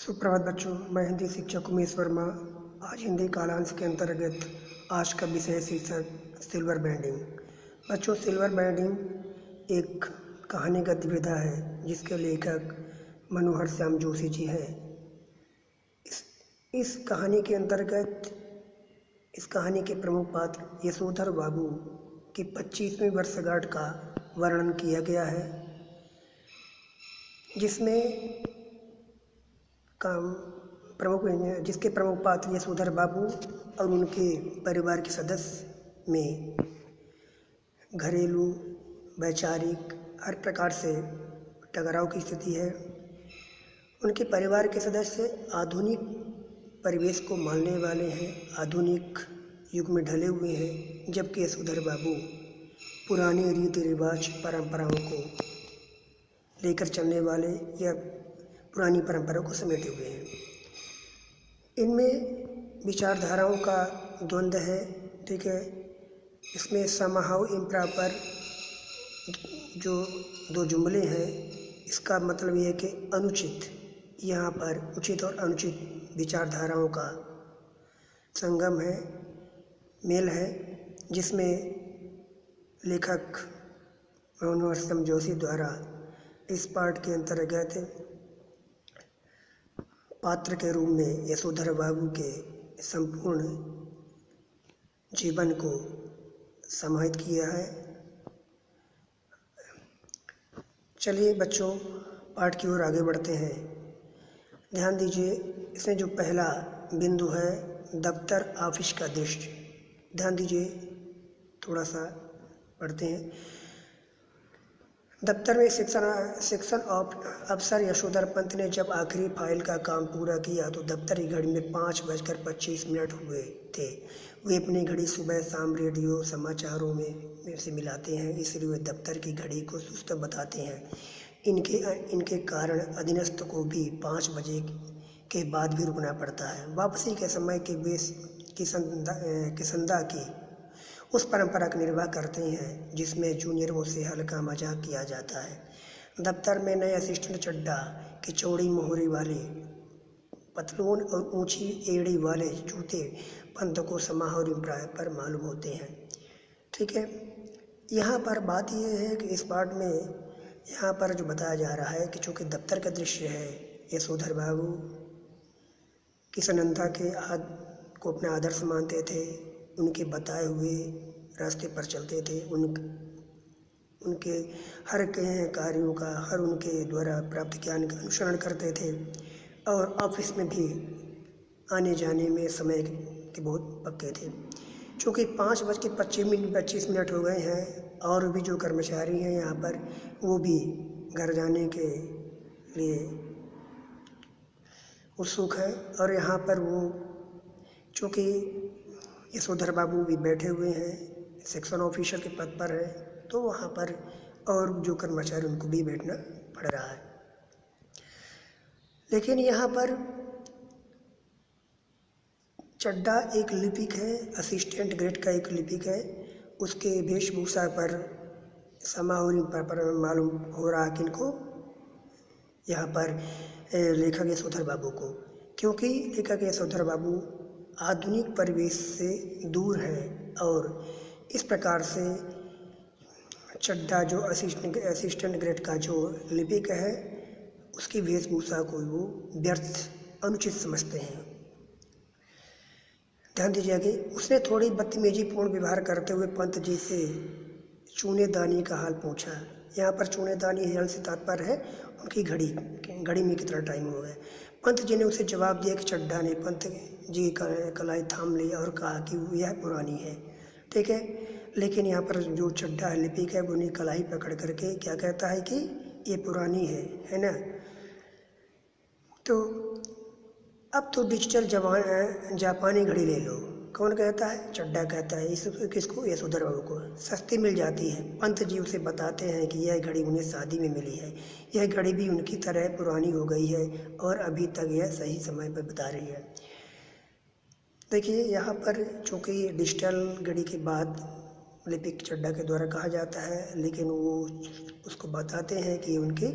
सुप्रभात बच्चों, मैं हिंदी शिक्षक उमेश वर्मा। आज हिंदी कालांश के अंतर्गत आज का विषय शीर्षक सिल्वर बैंडिंग। बच्चों, सिल्वर बैंडिंग एक कहानीगत विधा है जिसके लेखक मनोहर श्याम जोशी जी हैं। इस कहानी के अंतर्गत इस कहानी के प्रमुख पात्र यशोधर बाबू की 25वीं वर्षगांठ का वर्णन किया गया है, जिसके प्रमुख पात्र यशोधर बाबू और उनके परिवार के सदस्य में घरेलू, वैचारिक हर प्रकार से टकराव की स्थिति है। उनके परिवार के सदस्य आधुनिक परिवेश को मानने वाले हैं, आधुनिक युग में ढले हुए हैं, जबकि यशोधर बाबू पुराने रीति रिवाज परंपराओं को लेकर चलने वाले या पुरानी परंपराओं को समेटे हुए हैं। इनमें विचारधाराओं का द्वंद्व है, ठीक है। इसमें समहाउ इम्प्रॉपर जो दो जुमले हैं, इसका मतलब ये है कि अनुचित, यहाँ पर उचित और अनुचित विचारधाराओं का संगम है, मेल है, जिसमें लेखक मनोहर श्याम जोशी द्वारा इस पाठ के अंतर्गत पात्र के रूप में यशोधर बाबू के संपूर्ण जीवन को समाहित किया है। चलिए बच्चों, पाठ की ओर आगे बढ़ते हैं। ध्यान दीजिए, इसमें जो पहला बिंदु है, दफ्तर ऑफिस का दृश्य। ध्यान दीजिए, थोड़ा सा पढ़ते हैं। दफ्तर में सेक्शन अफसर यशोधर पंत ने जब आखिरी फाइल का काम पूरा किया तो दफ्तर की घड़ी में 5:25 हुए थे। वे अपनी घड़ी सुबह शाम रेडियो समाचारों में से मिलाते हैं, इसलिए वे दफ्तर की घड़ी को सुस्त बताते हैं। इनके कारण अधीनस्थ को भी 5 बजे के बाद भी रुकना पड़ता है। वापसी के समय के वे किसंदा की उस परंपरा का निर्वाह करते हैं जिसमें जूनियरों से हल्का मजाक किया जाता है। दफ्तर में नए असिस्टेंट चड्डा के चौड़ी मोहरी वाले पतलून और ऊंची एड़ी वाले जूते पंत को समाहौरी पर मालूम होते हैं, ठीक है। यहाँ पर बात यह है कि इस पाठ में यहाँ पर जो बताया जा रहा है कि चूँकि दफ्तर का दृश्य है, यशोधर बाबू किसनंदा को अपना आदर्श मानते थे, उनके बताए हुए रास्ते पर चलते थे, उनके हर कार्यों का, हर उनके द्वारा प्राप्त ज्ञान का अनुसरण करते थे और ऑफिस में भी आने जाने में समय के बहुत पक्के थे। चूँकि 5:25 हो गए हैं और भी जो कर्मचारी हैं यहाँ पर, वो भी घर जाने के लिए उत्सुक है और यहाँ पर वो चूँकि यशोधर बाबू भी बैठे हुए हैं, सेक्शन ऑफिसर के पद पर है, तो वहाँ पर और जो कर्मचारी उनको भी बैठना पड़ रहा है। लेकिन यहाँ पर चड्डा एक लिपिक है, असिस्टेंट ग्रेड का एक लिपिक है, उसके वेशभूषा पर समाहौरी पर मालूम हो रहा कि इनको यहाँ पर लेखक यशोधर बाबू को, क्योंकि लेखक यशोधर बाबू आधुनिक परिवेश से दूर है और इस प्रकार से चड्डा जो असिस्टेंट ग्रेड का जो लिपिक है, उसकी वेशभूषा को वो व्यर्थ, अनुचित समझते हैं। ध्यान दीजिए कि उसने थोड़ी बदतमीजीपूर्ण व्यवहार करते हुए पंत जी से चूनेदानी का हाल पूछा। यहाँ पर चूनेदानी हल से तात्पर्य है उनकी घड़ी में कितना टाइम हो गया। पंत जी ने उसे जवाब दिया कि चड्डा ने पंत जी का कलाई थाम ली और कहा कि यह पुरानी है, ठीक है। लेकिन यहाँ पर जो चड्डा लिपिक है, वो उन्हें कलाई पकड़ करके क्या कहता है कि ये पुरानी है ना। तो अब तो डिजिटल जापानी घड़ी ले लो। कौन कहता है? चड्डा कहता है। इस किसको? यशोधर बाबू को। सस्ती मिल जाती है। पंत जी उसे बताते हैं कि यह घड़ी उन्हें शादी में मिली है, यह घड़ी भी उनकी तरह पुरानी हो गई है और अभी तक यह सही समय पर बता रही है। देखिए, यहाँ पर चूँकि डिजिटल घड़ी के बाद लिपिक चड्डा के द्वारा कहा जाता है, लेकिन वो उसको बताते हैं कि उनकी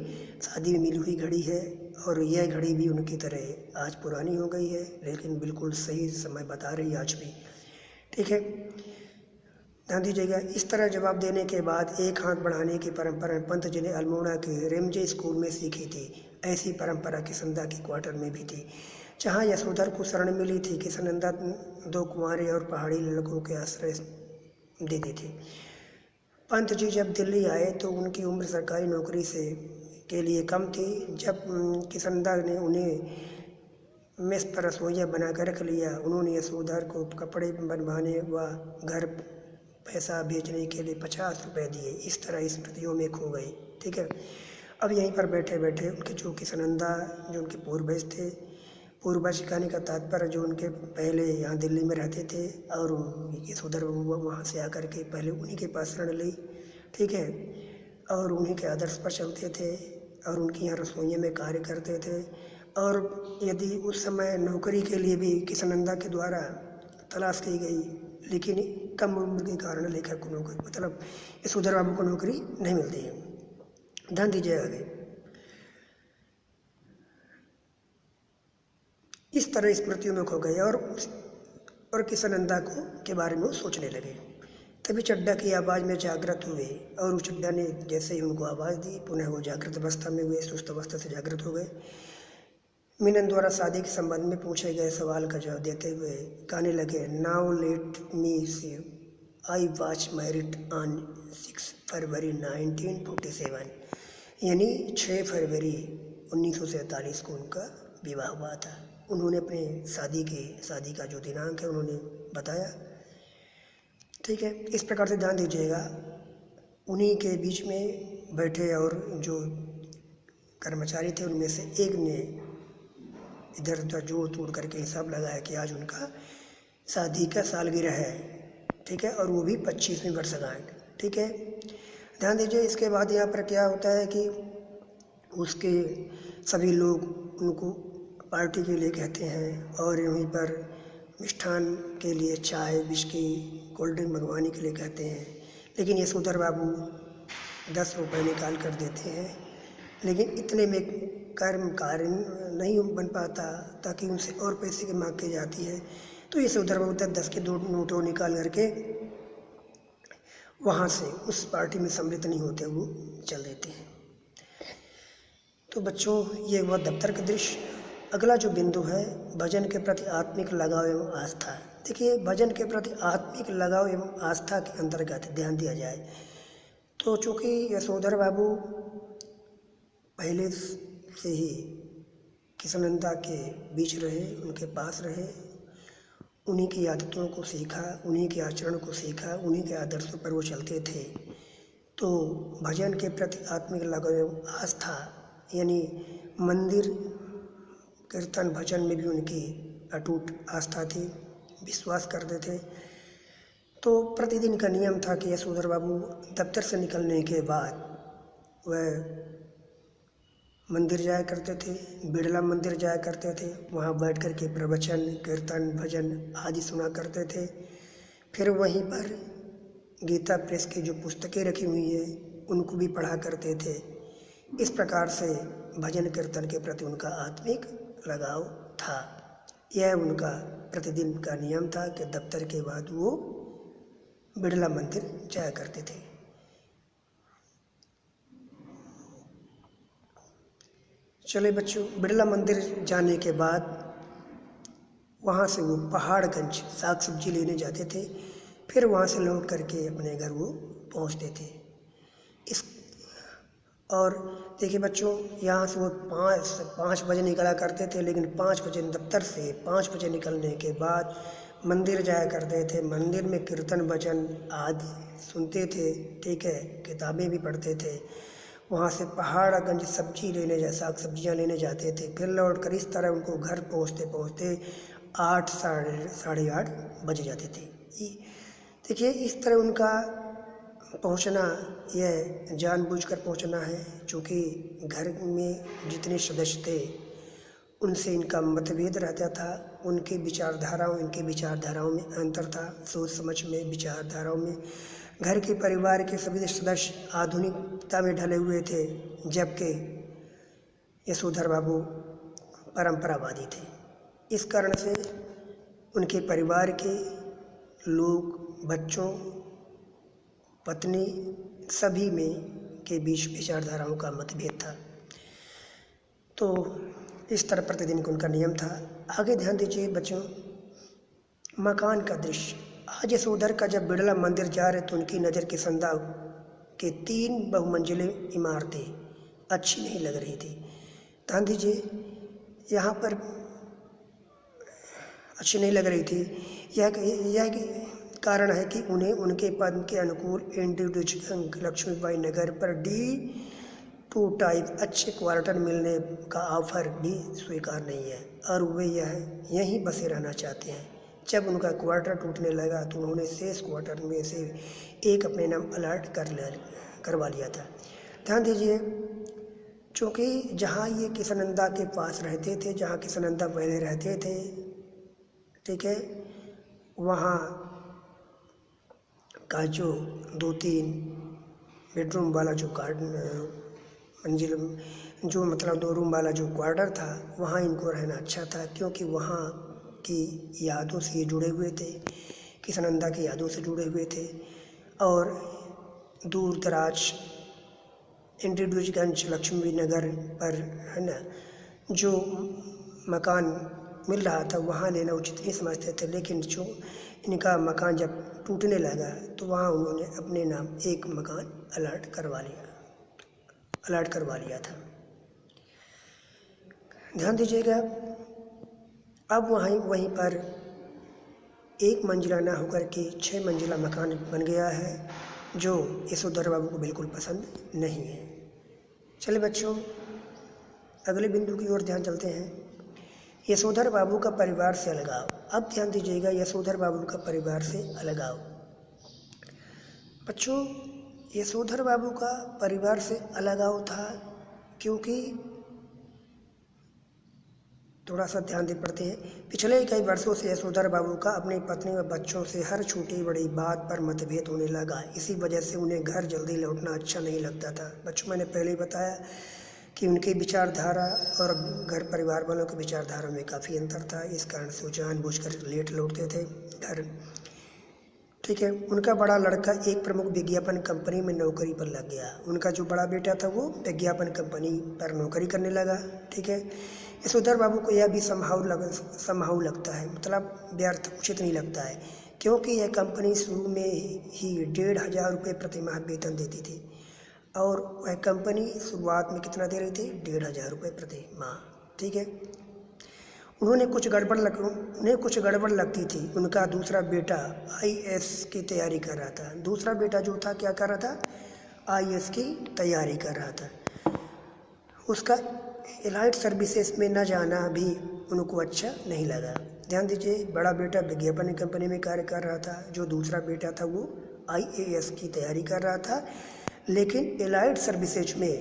शादी में मिली हुई घड़ी है और यह घड़ी भी उनकी तरह आज पुरानी हो गई है, लेकिन बिल्कुल सही समय बता रही है आज भी। ठीक है, ध्यान दीजिएगा। इस तरह जवाब देने के बाद एक हाथ बढ़ाने की परंपरा पंत जी ने अल्मोड़ा के रेमजे स्कूल में सीखी थी। ऐसी परंपरा किसनंदा के क्वार्टर में भी थी। जहाँ यशोधर को शरण मिली थी, किसनंदा 2 कुंवारे और पहाड़ी लड़कों के आश्रय देती थी। पंत जी जब दिल्ली आए तो उनकी उम्र सरकारी नौकरी से के लिए कम थी। जब किसनंदा ने उन्हें मेस पर रसोइया बना कर रख लिया, उन्होंने यशोधर को कपड़े बनवाने व घर पैसा भेजने के लिए 50 रुपये दिए। इस तरह स्मृतियों में खो गए। ठीक है, अब यहीं पर बैठे बैठे उनके जो किसनंदा जो उनके पूर्वज थे, पूर्वज कहने का तात्पर्य जो उनके पहले यहाँ दिल्ली में रहते थे और यशोधर वहाँ से आकर के पहले उन्हीं के पास शरण ली। ठीक है, और उन्हीं के आदर्श पर चलते थे और उनकी यहाँ रसोइयों में कार्य करते थे। और यदि उस समय नौकरी के लिए भी किसनंदा के द्वारा तलाश की गई, लेकिन कम उम्र के कारण लेखक को नौकरी मतलब यशोधर बाबू को नौकरी नहीं मिलती है। ध्यान दीजिए आगे। इस तरह स्मृतियों में खो गए और किसनंदा को के बारे में सोचने लगे। तभी चड्डा की आवाज़ में जागृत हुए और उस चड्डा ने जैसे ही उनको आवाज़ दी, पुनः वो जागृत अवस्था में हुए, सुस्त अवस्था से जागृत हो गए। मीनन द्वारा शादी के संबंध में पूछे गए सवाल का जवाब देते हुए कहने लगे, now let me see I was married on 6 February 1947, यानी 6 फरवरी 1947 को उनका विवाह हुआ था। उन्होंने अपने शादी का जो दिनांक है उन्होंने बताया। ठीक है, इस प्रकार से ध्यान दीजिएगा। उन्हीं के बीच में बैठे और जो कर्मचारी थे उनमें से एक ने इधर उधर जोड़ तोड़ करके हिसाब लगाया कि आज उनका शादी का सालगिरह है। ठीक है, और वो भी 25वीं वर्षगांठ। ठीक है, ध्यान दीजिए। इसके बाद यहाँ पर क्या होता है कि उसके सभी लोग उनको पार्टी के लिए कहते हैं और वहीं पर मिष्ठान के लिए चाय, बिस्की, कोल्ड ड्रिंक मंगवाने के लिए कहते हैं। लेकिन यशोधर बाबू 10 रुपये निकाल कर देते हैं, लेकिन इतने में कार्य नहीं बन पाता, ताकि उनसे और पैसे की मांग की जाती है। तो यशोधर बाबू 10 के 2 नोटों निकाल करके वहाँ से उस पार्टी में सम्मिलित नहीं होते, वो चल देते हैं। तो बच्चों, ये हुआ दफ्तर का दृश्य। अगला जो बिंदु है, भजन के प्रति आत्मिक लगाव एवं आस्था। देखिए, भजन के प्रति आत्मिक लगाव एवं आस्था के अंतर्गत ध्यान दिया जाए तो चूँकि यशोधर बाबू पहले से ही किसनंदा के बीच रहे, उनके पास रहे, उन्हीं की आदतों को सीखा, उन्हीं के आचरण को सीखा, उन्हीं के आदर्शों पर वो चलते थे। तो भजन के प्रति आत्मिक लगाव एवं आस्था, यानी मंदिर, कीर्तन, भजन में भी उनकी अटूट आस्था थी, विश्वास करते थे। तो प्रतिदिन का नियम था कि यशोधर बाबू दफ्तर से निकलने के बाद वह मंदिर जाया करते थे, बिड़ला मंदिर जाया करते थे। वहाँ बैठ कर के प्रवचन, कीर्तन, भजन आदि सुना करते थे। फिर वहीं पर गीता प्रेस की जो पुस्तकें रखी हुई हैं उनको भी पढ़ा करते थे। इस प्रकार से भजन कीर्तन के प्रति उनका आत्मिक लगाव था। यह उनका प्रतिदिन का नियम था कि दफ्तर के बाद वो बिड़ला मंदिर जाया करते थे। चले बच्चों, बिड़ला मंदिर जाने के बाद वहाँ से वो पहाड़गंज साग सब्जी लेने जाते थे। फिर वहाँ से लौट करके अपने घर वो पहुँचते थे। और देखिए बच्चों, यहाँ से वो 5 बजे निकला करते थे, लेकिन 5 बजे दफ्तर से 5 बजे निकलने के बाद मंदिर जाया करते थे। मंदिर में कीर्तन, भजन आदि सुनते थे। ठीक है, किताबें भी पढ़ते थे। वहाँ से पहाड़गंज साग सब्जियाँ लेने जाते थे। फिर लौट कर इस तरह उनको घर पहुँचते पहुँचते 8 साढ़े 8 बज जाते थे। देखिए, इस तरह उनका पहुँचना यह जानबूझकर पहुँचना है, क्योंकि घर में जितने सदस्य थे उनसे इनका मतभेद रहता था। उनकी विचारधाराओं इनके विचारधाराओं में अंतर था, सोच समझ में, विचारधाराओं में। घर के परिवार के सभी सदस्य आधुनिकता में ढले हुए थे, जबकि यशोधर बाबू परंपरावादी थे। इस कारण से उनके परिवार के लोग, बच्चों, पत्नी सभी में के बीच विचारधाराओं का मतभेद था। तो इस तरह प्रतिदिन का उनका नियम था। आगे ध्यान दीजिए बच्चों, मकान का दृश्य। आज यशोधर का जब बिड़ला मंदिर जा रहे तो उनकी नज़र किसनदा के 3 बहुमंजिले इमारतें अच्छी नहीं लग रही थी। ध्यान दीजिए, यहाँ पर अच्छी नहीं लग रही थी। यह कारण है कि उन्हें उनके पद के अनुकूल इंडिविजुअल लक्ष्मीबाई नगर पर D2 टाइप अच्छे क्वार्टर मिलने का ऑफर भी स्वीकार नहीं है और वे यहीं बसे रहना चाहते हैं। जब उनका क्वार्टर टूटने लगा तो उन्होंने शेष क्वार्टर में से एक अपने नाम अलर्ट करवा लिया था। ध्यान दीजिए, चूँकि जहाँ ये किसनंदा के पास रहते थे, जहाँ किसनंदा पहले रहते थे, ठीक है, वहाँ का जो 2-3 बेडरूम वाला जो मंजिल जो मतलब 2 रूम वाला जो क्वार्टर था, वहाँ इनको रहना अच्छा था, क्योंकि वहाँ की यादों से ये जुड़े हुए थे, किसनंदा की यादों से जुड़े हुए थे। और दूर दराज इंडिविजुअल लक्ष्मी नगर पर है ना जो मकान मिल रहा था, वहाँ लेना उचित नहीं समझते थे। लेकिन जो इनका मकान जब टूटने लगा तो वहाँ उन्होंने अपने नाम एक मकान अलर्ट करवा लिया था। ध्यान दीजिएगा, अब वहीं पर 1 मंजिला ना होकर के 6 मंजिला मकान बन गया है, जो यशोधर बाबू को बिल्कुल पसंद नहीं है। चलिए बच्चों, अगले बिंदु की ओर ध्यान चलते हैं। यशोधर बाबू का परिवार से अलगाव। अब ध्यान दीजिएगा, यशोधर बाबू का परिवार से अलगाव। बच्चों, यशोधर बाबू का परिवार से अलगाव था क्योंकि थोड़ा सा ध्यान दे पड़ते हैं। पिछले कई वर्षों से यशोधर बाबू का अपनी पत्नी व बच्चों से हर छोटी बड़ी बात पर मतभेद होने लगा। इसी वजह से उन्हें घर जल्दी लौटना अच्छा नहीं लगता था। बच्चों, मैंने पहले ही बताया कि उनकी विचारधारा और घर परिवार वालों की विचारधारा में काफ़ी अंतर था। इस कारण से वो जानबूझकर लेट लौटते थे घर, ठीक है। उनका बड़ा लड़का एक प्रमुख विज्ञापन कंपनी में नौकरी पर लग गया। उनका जो बड़ा बेटा था वो विज्ञापन कंपनी पर नौकरी करने लगा, ठीक है। यशोधर बाबू को यह भी संभाव लगता है, मतलब व्यर्थ, उचित नहीं लगता है, क्योंकि यह कंपनी शुरू में ही 1,500 रुपये प्रति माह वेतन देती थी और वह कंपनी शुरुआत में कितना दे रही थी? 1,500 रुपये प्रति माह, ठीक है। उन्हें कुछ गड़बड़ लगती थी। उनका दूसरा बेटा IAS की तैयारी कर रहा था। दूसरा बेटा जो था क्या कर रहा था? IAS की तैयारी कर रहा था। उसका एलाइट सर्विसेज में न जाना भी उनको अच्छा नहीं लगा। ध्यान दीजिए, बड़ा बेटा विज्ञापन कंपनी में कार्य कर रहा था, जो दूसरा बेटा था वो IAS की तैयारी कर रहा था, लेकिन एलाइट सर्विसेज में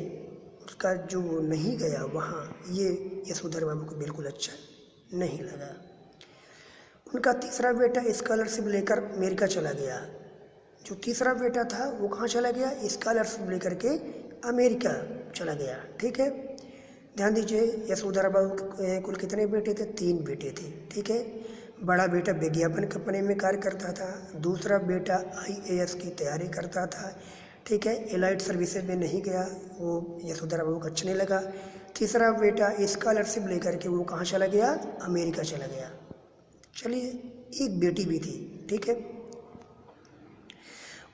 उसका जो नहीं गया वहाँ, ये यशोधर बाबू को बिल्कुल अच्छा नहीं लगा। उनका तीसरा बेटा स्कॉलरशिप लेकर अमेरिका चला गया। जो तीसरा बेटा था वो कहाँ चला गया? स्कॉलरशिप लेकर के अमेरिका चला गया, ठीक है। ध्यान दीजिए, यशोधर बाबू के कुल कितने बेटे थे? 3 बेटे थे, ठीक है। बड़ा बेटा विज्ञापन कंपनी में कार्य करता था, दूसरा बेटा IAS की तैयारी करता था, ठीक है। एलाइट सर्विसेज में नहीं गया, वो यशोधर बाबू को अच्छा नहीं लगा। तीसरा बेटा स्कॉलरशिप लेकर के वो कहाँ चला गया? अमेरिका चला गया। चलिए, एक बेटी भी थी, ठीक है।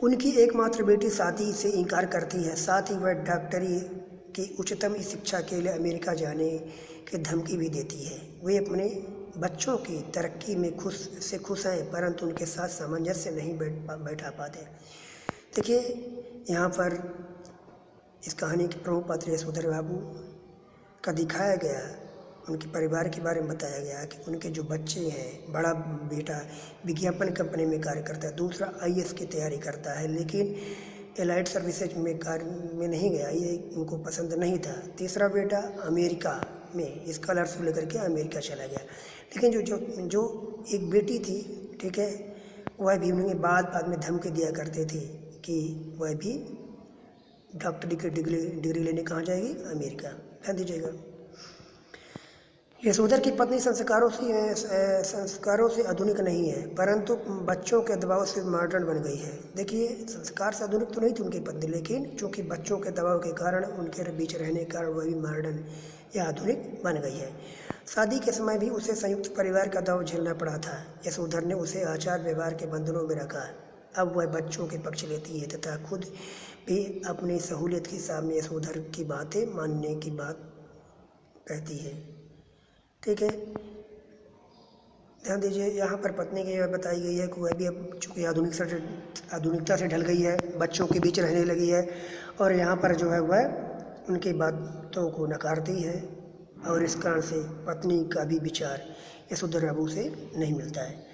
उनकी एकमात्र बेटी शादी से इनकार करती है, साथ ही वह डॉक्टरी की उच्चतम शिक्षा के लिए अमेरिका जाने की धमकी भी देती है। वे अपने बच्चों की तरक्की में खुश हैं, परंतु उनके साथ सामंजस्य नहीं बैठा पाते। देखिए, यहाँ पर इस कहानी के प्रमुख पात्र यशोधर बाबू का दिखाया गया, उनके परिवार के बारे में बताया गया कि उनके जो बच्चे हैं, बड़ा बेटा विज्ञापन कंपनी में कार्य करता है, दूसरा IAS की तैयारी करता है, लेकिन एलाइट सर्विसेज में कार्य में नहीं गया, ये उनको पसंद नहीं था। तीसरा बेटा अमेरिका में स्कॉलरशिप लेकर के अमेरिका चला गया। लेकिन जो एक बेटी थी, ठीक है, वह भी उन्हें बाद में धमकी दिया करते थे कि वह भी डॉक्टरी की डिग्री लेने कहाँ जाएगी? अमेरिका। ध्यान दीजिएगा। यशोधर की पत्नी संस्कारों से आधुनिक नहीं है, परंतु बच्चों के दबाव से मॉडर्न बन गई है। देखिए, संस्कार से आधुनिक तो नहीं थी उनकी पत्नी, लेकिन चूंकि बच्चों के दबाव के कारण, उनके बीच रहने के कारण वह भी मॉडर्न या आधुनिक बन गई है। शादी के समय भी उसे संयुक्त परिवार का दबाव झेलना पड़ा था। यशोधर ने उसे आचार व्यवहार के बंधनों में रखा। अब वह बच्चों के पक्ष लेती है तथा खुद भी अपनी सहूलियत के सामने यशोधर की बातें मानने की बात कहती है। ठीक है, ध्यान दीजिए, यहाँ पर पत्नी की यह बताई गई है कि वह भी अब चूँकि आधुनिकता से ढल गई है, बच्चों के बीच रहने लगी है, और यहाँ पर जो है वह उनकी बातों को नकारती है, और इस कारण से पत्नी का भी विचार यशोधर बाबू से नहीं मिलता है।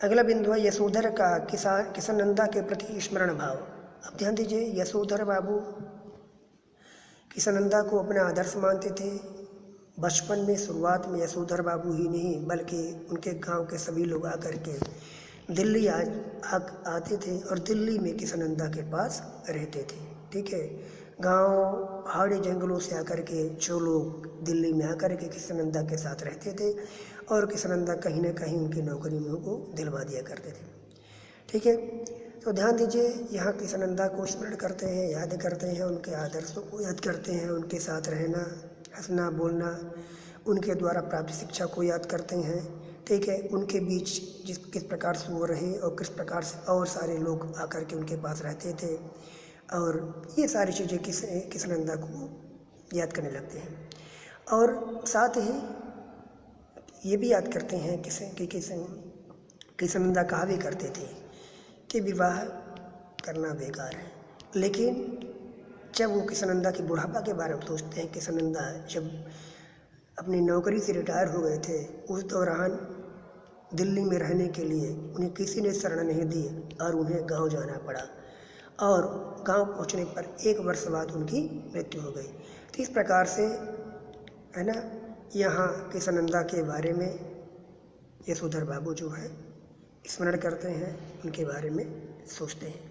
अगला बिंदु है यशोधर का किशननंदा के प्रति स्मरण भाव। अब ध्यान दीजिए, यशोधर बाबू किशननंदा को अपना आदर्श मानते थे। बचपन में शुरुआत में यशोधर बाबू ही नहीं बल्कि उनके गांव के सभी लोग आकर के दिल्ली आते थे और दिल्ली में किशननंदा के पास रहते थे। ठीक है, गांव पहाड़ी जंगलों से आकर के जो लोग दिल्ली में आकर के किशननंदा के साथ रहते थे, और किशननंदा कहीं ना कहीं उनकी नौकरी में उनको दिलवा दिया करते थे। ठीक है, तो ध्यान दीजिए, यहाँ किशननंदा को स्मरण करते हैं, याद करते हैं, उनके आदर्शों को याद करते हैं, उनके साथ रहना, हंसना, बोलना, उनके द्वारा प्राप्त शिक्षा को याद करते हैं। ठीक है, उनके बीच किस प्रकार से वो रहे और किस प्रकार से और सारे लोग आकर के उनके पास रहते थे, और ये सारी चीज़ें किशननंदा को याद करने लगते हैं। और साथ ही ये भी याद करते हैं कि किशननंदा कहा भी करते थे कि विवाह करना बेकार है। लेकिन जब वो किशननंदा की बुढ़ापा के बारे में सोचते हैं, किशननंदा जब अपनी नौकरी से रिटायर हो गए थे, उस दौरान दिल्ली में रहने के लिए उन्हें किसी ने शरण नहीं दी और उन्हें गांव जाना पड़ा, और गांव पहुंचने पर 1 वर्ष बाद उनकी मृत्यु हो गई। तो इस प्रकार से है ना, यहाँ किशननंदा के बारे में यशोधर बाबू जो है स्मरण करते हैं, उनके बारे में सोचते हैं।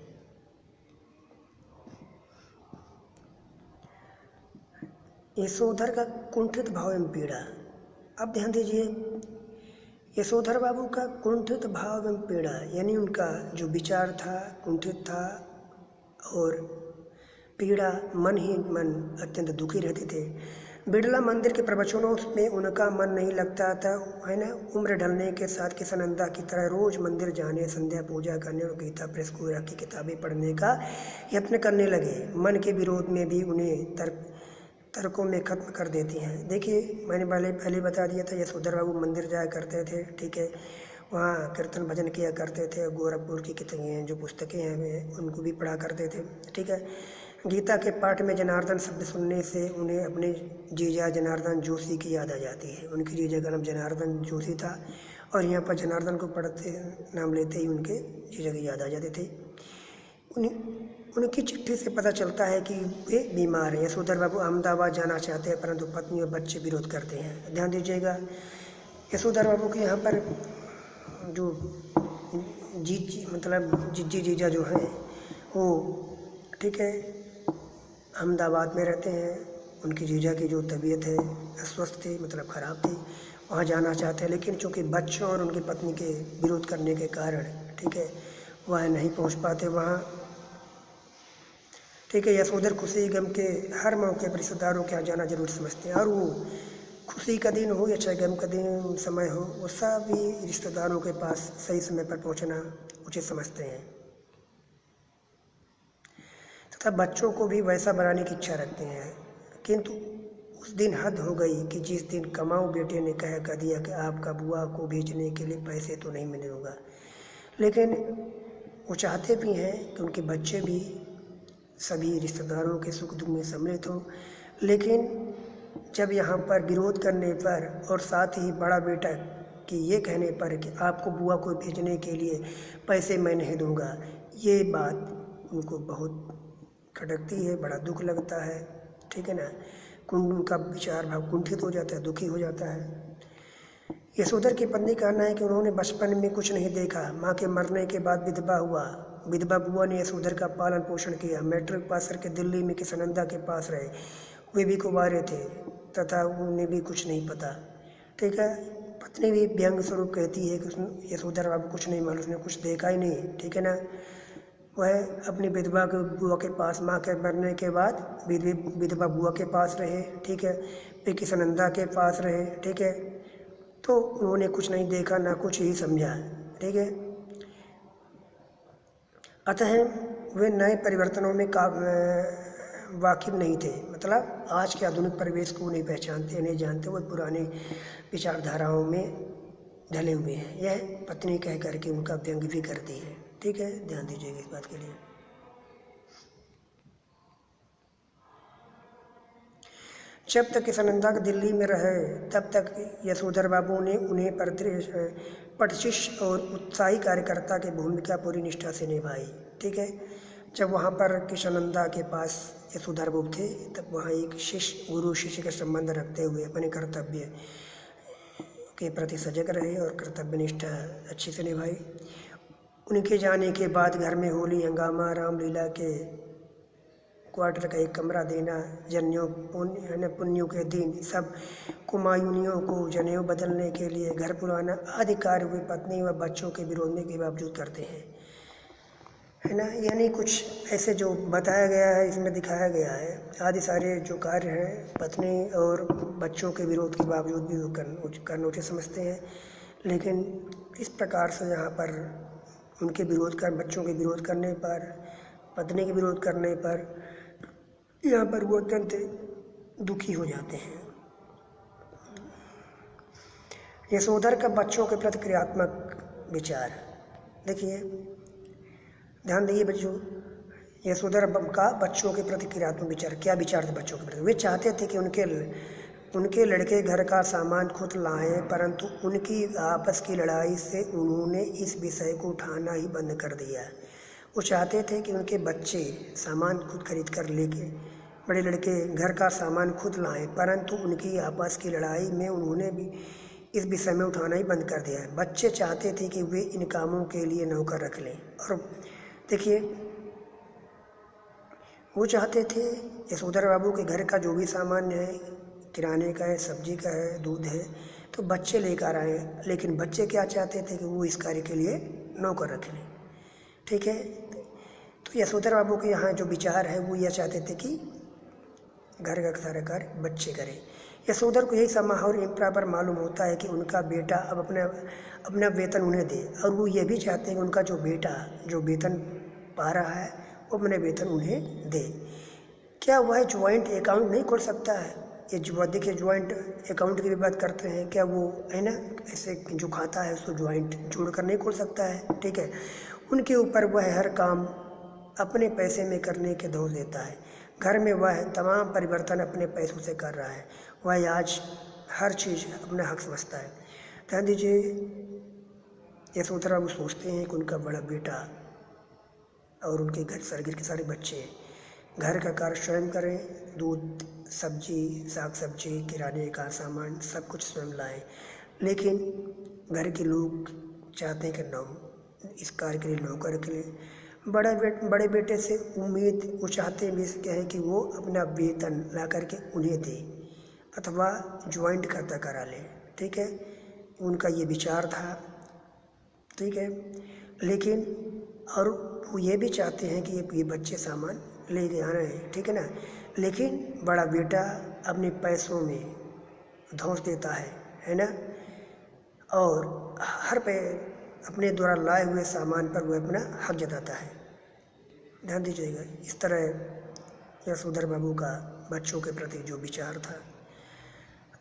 यशोधर का कुंठित भाव एवं पीड़ा। अब ध्यान दीजिए, यशोधर बाबू का कुंठित भाव एवं पीड़ा, यानी उनका जो विचार था कुंठित था, और पीड़ा, मन ही मन अत्यंत दुखी रहते थे। बिड़ला मंदिर के प्रवचनों में उनका मन नहीं लगता था, है ना। उम्र ढलने के साथ किशननंदा की तरह रोज मंदिर जाने, संध्या पूजा करने और गीता प्रेस की किताबें पढ़ने का यत्न करने लगे। मन के विरोध में भी उन्हें तर्कों में खत्म कर देती हैं। देखिए, मैंने पहले बता दिया था, यशोधर बाबू मंदिर जाया करते थे। ठीक है, वहाँ कीर्तन भजन किया करते थे, गोरखपुर की किताबें जो पुस्तकें हैं उनको भी पढ़ा करते थे। ठीक है, गीता के पाठ में जनार्दन शब्द सुनने से उन्हें अपने जीजा जनार्दन जोशी की याद आ जाती है। उनके जीजा का नाम जनार्दन जोशी था, और यहाँ पर जनार्दन को पढ़ते नाम लेते ही उनके जीजा की याद आ जाते थे। उनकी चिट्ठी से पता चलता है कि वे बीमार हैं। यशोधर बाबू अहमदाबाद जाना चाहते हैं, परंतु पत्नी और बच्चे विरोध करते हैं। ध्यान दीजिएगा, यशोधर बाबू के यहाँ पर जो जिज्जी जीजा जो हैं वो, ठीक है, अहमदाबाद में रहते हैं। उनकी जीजा की जो तबीयत है अस्वस्थ थी, मतलब ख़राब थी, वहाँ जाना चाहते हैं, लेकिन चूँकि बच्चों और उनकी पत्नी के विरोध करने के कारण, ठीक है, वह नहीं पहुँच पाते वहाँ। ठीक है, यशोधर खुशी गम के हर मौके पर रिश्तेदारों के यहाँ जाना जरूर समझते हैं, और वो खुशी का दिन हो या चाहे गम का दिन समय हो, वो सभी रिश्तेदारों के पास सही समय पर पहुँचना उचित समझते हैं, तथा बच्चों को भी वैसा बनाने की इच्छा रखते हैं। किंतु उस दिन हद हो गई कि जिस दिन कमाऊ बेटे ने कह दिया कि आपका बुआ को भेजने के लिए पैसे तो नहीं मिलेगा, लेकिन वो चाहते भी हैं कि उनके बच्चे भी सभी रिश्तेदारों के सुख दुख में सम्मिलित हों। लेकिन जब यहाँ पर विरोध करने पर और साथ ही बड़ा बेटा कि ये कहने पर कि आपको बुआ को भेजने के लिए पैसे मैं नहीं दूंगा, ये बात उनको बहुत खटकती है, बड़ा दुख लगता है। ठीक है ना, उनका विचार भाव कुंठित हो जाता है, दुखी हो जाता है। यशोधर की पत्नी का कहना है कि उन्होंने बचपन में कुछ नहीं देखा। माँ के मरने के बाद विधवा हुआ। विधवा बुआ ने यशोधर का पालन पोषण किया। मैट्रिक पास करके दिल्ली में किशननंदा के पास रहे। वे भी कुंवारे थे तथा उन्हें भी कुछ नहीं पता। ठीक है। पत्नी भी व्यंग स्वरूप कहती है कि उसने यशोधर बाबू कुछ नहीं मालूम, उसने कुछ देखा ही नहीं, ठीक है ना। वह अपनी विधवा के बुआ के पास, माँ के मरने के बाद विधवा बुआ के पास रहे, ठीक है, फिर किशनंदा के पास रहे, ठीक है। तो उन्होंने कुछ नहीं देखा ना कुछ ही समझा, ठीक है। अतः वे नए परिवर्तनों में वाकिफ नहीं थे, मतलब आज के आधुनिक परिवेश को नहीं पहचानते, नहीं जानते, वो पुराने विचारधाराओं में ढले हुए हैं। यह पत्नी कह करके उनका व्यंग भी करती है, ठीक है, ध्यान दीजिएगा इस बात के लिए। जब तक किशनंदा दिल्ली में रहे तब तक यशोधर बाबू ने उन्हें प्रतिष्ठ और उत्साही कार्यकर्ता की भूमिका पूरी निष्ठा से निभाई, ठीक है। जब वहाँ पर किशनंदा के पास यशोधर बाबू थे तब वहाँ एक शिष्य, गुरु शिष्य का संबंध रखते हुए अपने कर्तव्य के प्रति सजग रहे और कर्तव्य निष्ठा अच्छी से निभाई। उनके जाने के बाद घर में होली हंगामा, रामलीला के क्वार्टर का एक कमरा देना, जनेऊ पुण्यों के दिन सब कुमायूनियों को जनेऊ बदलने के लिए घर पुराना आदि कार्य वे पत्नी व बच्चों के विरोध के बावजूद करते हैं, है ना। यानी कुछ ऐसे जो बताया गया है, इसमें दिखाया गया है, आदि सारे जो कार्य हैं पत्नी और बच्चों के विरोध के बावजूद भी वो करना उचित समझते हैं। लेकिन इस प्रकार से यहाँ पर उनके बच्चों के विरोध करने पर, पत्नी के विरोध करने पर यहाँ पर वो अत्यंत दुखी हो जाते हैं। यशोधर का बच्चों के प्रति क्रियात्मक विचार, देखिए ध्यान दीजिए बच्चों, यशोधर का बच्चों के प्रति क्रियात्मक विचार, क्या विचार थे बच्चों के प्रति? वे चाहते थे कि उनके लड़के घर का सामान खुद लाएं, परंतु उनकी आपस की लड़ाई से उन्होंने इस विषय को उठाना ही बंद कर दिया। वो चाहते थे कि उनके बच्चे सामान खुद खरीद कर लेके, बड़े लड़के घर का सामान खुद लाएं, परंतु उनकी आपस की लड़ाई में उन्होंने भी इस विषय में उठाना ही बंद कर दिया है। बच्चे चाहते थे कि वे इन कामों के लिए नौकर रख लें। और देखिए वो चाहते थे यशोधर बाबू के घर का जो भी सामान है, किराने का है, सब्जी का है, दूध है, तो बच्चे लेकर आए। लेकिन बच्चे क्या चाहते थे कि वो इस कार्य के लिए नौकर रख लें, ठीक है। तो यशोधर बाबू के यहाँ जो विचार है वो यह चाहते थे कि घर का सारा कार्य बच्चे करें। यशोधर को यही समाहौर इम्प्रॉपर मालूम होता है कि उनका बेटा अब अपना वेतन उन्हें दे, और वो ये भी चाहते हैं कि उनका जो बेटा जो वेतन पा रहा है वो अपने वेतन उन्हें दे। क्या वह ज्वाइंट अकाउंट नहीं खोल सकता है? ये देखिए ज्वाइंट अकाउंट की भी बात करते हैं, क्या वो है ना, ऐसे जो खाता है उसको ज्वाइंट जोड़ कर नहीं खोल सकता है, ठीक है। उनके ऊपर वह हर काम अपने पैसे में करने के दौर देता है। घर में वह तमाम परिवर्तन अपने पैसों से कर रहा है। वह आज हर चीज़ अपना हक समझता है। ध्यान दीजिए, यशोधर बाबू सोचते हैं कि उनका बड़ा बेटा और उनके घर के सारे बच्चे घर का कार्य स्वयं करें, दूध, सब्जी, साग सब्जी, किराने का सामान सब कुछ स्वयं लाएं। लेकिन घर के लोग चाहते हैं कि इस कार्य के लिए नौकर के लिए बड़े बेटे से उम्मीद वो चाहते भी हैं कि वो अपना वेतन ला करके उन्हें दे अथवा ज्वाइंट खाता करा ले, ठीक है। उनका ये विचार था, ठीक है। लेकिन और वो ये भी चाहते हैं कि ये बच्चे सामान ले के आना है, ठीक है ना। लेकिन बड़ा बेटा अपने पैसों में धौंस देता है ना, और हर पे अपने द्वारा लाए हुए सामान पर वो अपना हक जताता है। ध्यान दीजिएगा, इस तरह यशोधर बाबू का बच्चों के प्रति जो विचार था।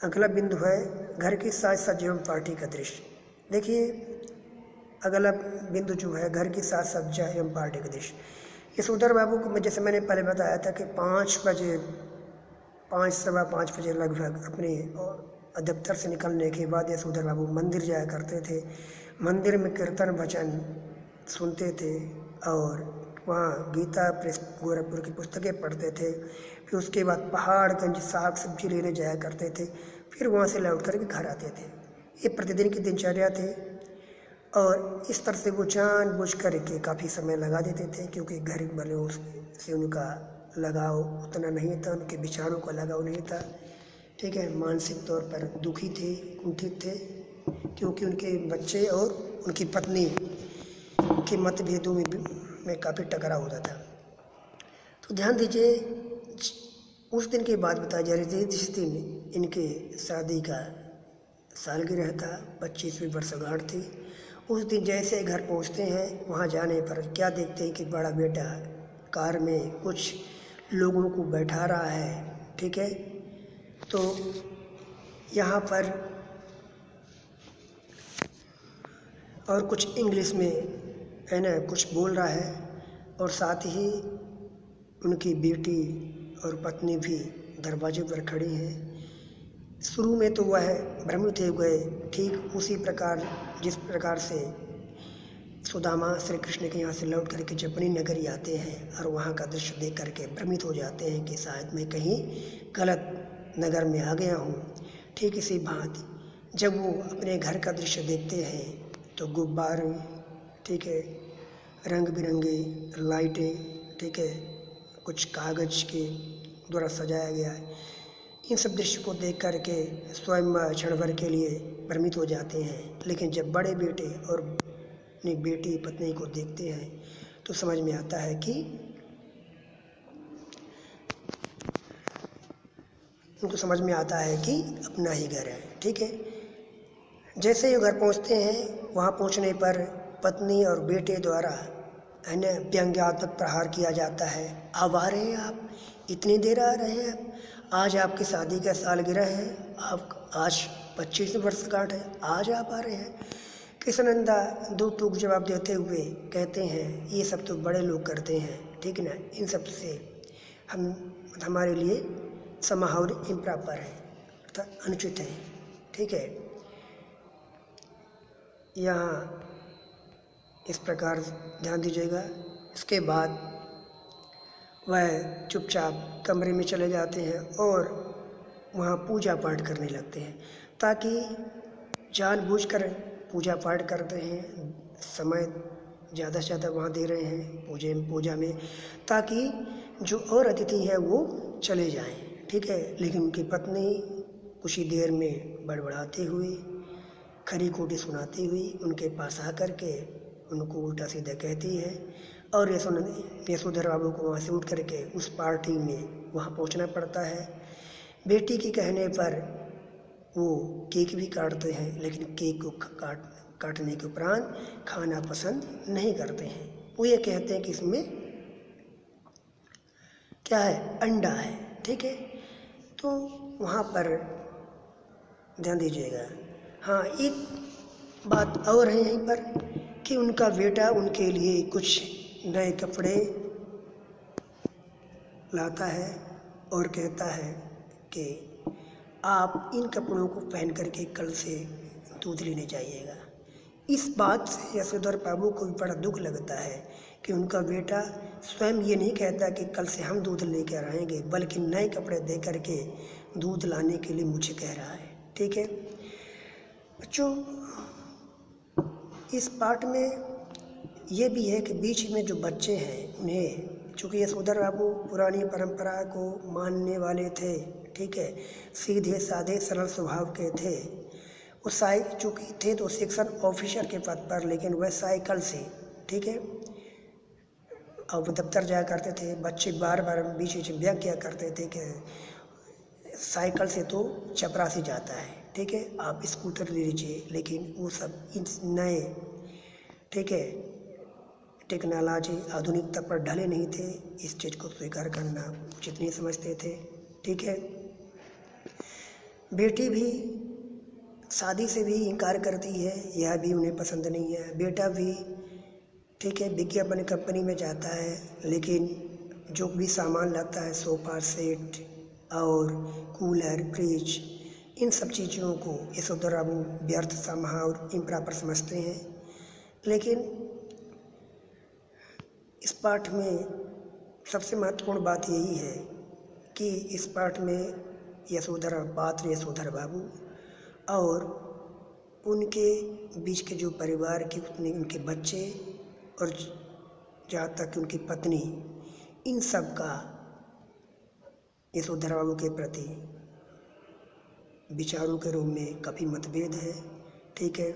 अगला बिंदु है घर की साज सज्जा एवं पार्टी का दृश्य। देखिए अगला बिंदु जो है घर की साज सज्जा एवं पार्टी का दृश्य। यशोधर बाबू को जैसे मैंने पहले बताया था कि 5 बजे 5 सवा 5 बजे लगभग अपने दफ्तर से निकलने के बाद यशोधर बाबू मंदिर जाया करते थे। मंदिर में कीर्तन भजन सुनते थे और वहाँ गीता प्रेस गोरखपुर की पुस्तकें पढ़ते थे। फिर उसके बाद पहाड़गंज साग सब्जी लेने जाया करते थे। फिर वहाँ से लौट कर के घर आते थे। ये प्रतिदिन की दिनचर्या थे और इस तरह से वो जानबूझ कर के काफ़ी समय लगा देते थे, क्योंकि घर वालों से उनका लगाव उतना नहीं था, उनके विचारों का लगाव नहीं था। ठीक है, मानसिक तौर पर दुखी थे, कुंठित थे, क्योंकि उनके बच्चे और उनकी पत्नी के मतभेदों में काफ़ी टकराव होता था। तो ध्यान दीजिए, उस दिन की बात बताई जा रही थी जिस दिन इनके शादी का सालगिरह था, 25वीं वर्षगांठ थी। उस दिन जैसे घर पहुंचते हैं, वहां जाने पर क्या देखते हैं कि बड़ा बेटा कार में कुछ लोगों को बैठा रहा है। ठीक है, तो यहाँ पर और कुछ इंग्लिश में है ना कुछ बोल रहा है, और साथ ही उनकी बेटी और पत्नी भी दरवाजे पर खड़ी हैं। शुरू में तो वह भ्रमित हो गए, ठीक उसी प्रकार जिस प्रकार से सुदामा श्री कृष्ण के यहाँ से लौट करके जब अपनी नगरी आते हैं और वहाँ का दृश्य देख करके भ्रमित हो जाते हैं कि शायद मैं कहीं गलत नगर में आ गया हूँ। ठीक इसी भांति जब वो अपने घर का दृश्य देखते हैं तो गुब्बारे, ठीक है, रंग बिरंगे लाइटें, ठीक है, कुछ कागज के द्वारा सजाया गया है, इन सब दृश्य को देख करके स्वयं क्षण भर के लिए भ्रमित हो जाते हैं। लेकिन जब बड़े बेटे और अपनी बेटी पत्नी को देखते हैं तो समझ में आता है कि उनको समझ में आता है कि अपना ही घर है। ठीक है, जैसे ही घर पहुंचते हैं, वहां पहुंचने पर पत्नी और बेटे द्वारा है ना व्यंग्यात्मक प्रहार किया जाता है। अब आ रहे हैं आप, इतनी देर आ रहे हैं, आज आपकी शादी का सालगिरह है, आप आज 25वीं वर्षगांठ है, आज आप आ रहे हैं। कृष्णनंदा दो टूक जवाब देते हुए कहते हैं, ये सब तो बड़े लोग करते हैं, ठीक ना, इन सब से हमारे लिए समाहौर इम्प्रॉपर है, अर्थात अनुचित है। ठीक है, यहाँ इस प्रकार ध्यान दीजिएगा। इसके बाद वह चुपचाप कमरे में चले जाते हैं और वहाँ पूजा पाठ करने लगते हैं, ताकि जानबूझकर पूजा पाठ करते हैं, समय ज़्यादा से ज़्यादा वहाँ दे रहे हैं पूजा में, ताकि जो और अतिथि हैं वो चले जाएं। ठीक है, लेकिन उनकी पत्नी कुछ ही देर में बड़बड़ाती हुई, खरी खोटी सुनाती हुई उनके पास आकर के उनको उल्टा सीधा कहती है, और यशोधर बाबू को वहाँ से उठ करके उस पार्टी में वहाँ पहुँचना पड़ता है। बेटी के कहने पर वो केक भी काटते हैं, लेकिन केक को काटने के उपरांत खाना पसंद नहीं करते हैं। वो ये कहते हैं कि इसमें क्या है, अंडा है। ठीक है, तो वहाँ पर ध्यान दीजिएगा। हाँ, एक बात और है यहीं पर कि उनका बेटा उनके लिए कुछ नए कपड़े लाता है और कहता है कि आप इन कपड़ों को पहन करके कल से दूध लेने जाइएगा। इस बात से यशोधर बाबू को भी बड़ा दुख लगता है कि उनका बेटा स्वयं ये नहीं कहता कि कल से हम दूध लेकर आएंगे, बल्कि नए कपड़े दे करके दूध लाने के लिए मुझे कह रहा है। ठीक है बच्चों, इस पाठ में ये भी है कि बीच में जो बच्चे हैं उन्हें, चूँकि यशोधर बाबू पुरानी परंपरा को मानने वाले थे, ठीक है, सीधे साधे सरल स्वभाव के थे। वो चूँकि थे तो सेक्शन ऑफिसर के पद पर, लेकिन वह साइकिल से, ठीक है, अब दफ्तर जाया करते थे। बच्चे बार बार बीच बीच में व्यंग किया करते थे कि साइकिल से तो चपरासी जाता है, ठीक है, आप स्कूटर ले लीजिए। लेकिन वो सब इन नए, ठीक है, टेक्नोलॉजी आधुनिकता पर ढले नहीं थे, इस चीज़ को स्वीकार करना उचित नहीं समझते थे। ठीक है, बेटी भी शादी से भी इनकार करती है, यह भी उन्हें पसंद नहीं है। बेटा भी, ठीक है, विज्ञापन कंपनी में जाता है, लेकिन जो भी सामान लाता है, सोफ़ा सेट और कूलर, फ्रिज, इन सब चीज़ों को यशोधर बाबू व्यर्थ, समाहौर, इम्प्रॉपर समझते हैं। लेकिन इस पाठ में सबसे महत्वपूर्ण बात यही है कि इस पाठ में यशोधर बाबू और उनके बीच के जो परिवार के उनके बच्चे और जहाँ तक उनकी पत्नी, इन सब का यशोधर बाबू के प्रति विचारों के रूप में काफ़ी मतभेद है। ठीक है,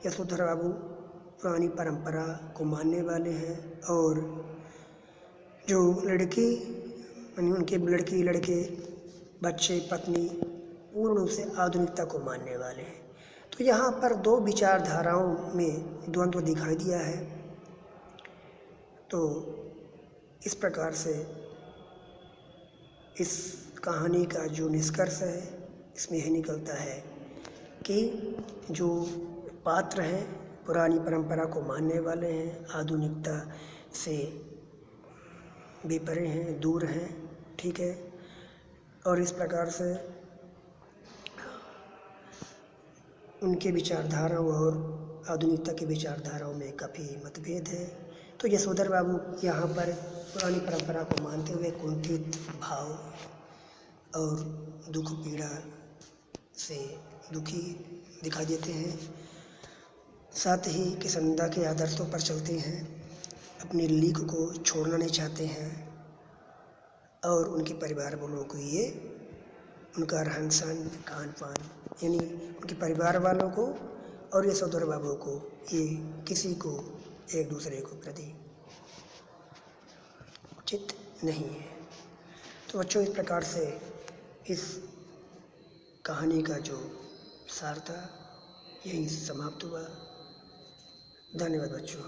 यशोधर बाबू पुरानी परंपरा को मानने वाले हैं और जो लड़की यानी उनके लड़की लड़के बच्चे पत्नी पूर्ण रूप से आधुनिकता को मानने वाले हैं। तो यहाँ पर दो विचारधाराओं में द्वंद्व दिखाई दिया है। तो इस प्रकार से इस कहानी का जो निष्कर्ष है इसमें यह निकलता है कि जो पात्र हैं पुरानी परंपरा को मानने वाले हैं, आधुनिकता से बेपरे हैं, दूर हैं। ठीक है, और इस प्रकार से उनके विचारधाराओं और आधुनिकता की विचारधाराओं में काफ़ी मतभेद है। तो यशोधर बाबू यहाँ पर पुरानी परंपरा को मानते हुए कुंठित भाव और दुख पीड़ा से दुखी दिखाई देते हैं। साथ ही किष्णनंदा के आदर्शों पर चलते हैं, अपने लीक को छोड़ना नहीं चाहते हैं और उनके परिवार वालों को ये उनका रहन सहन खान पान यानी उनके परिवार वालों को और यशोधर बाबू को ये किसी को एक दूसरे को प्रति उचित नहीं है। तो बच्चों इस प्रकार से इस कहानी का जो सार था यही समाप्त हुआ। धन्यवाद बच्चों।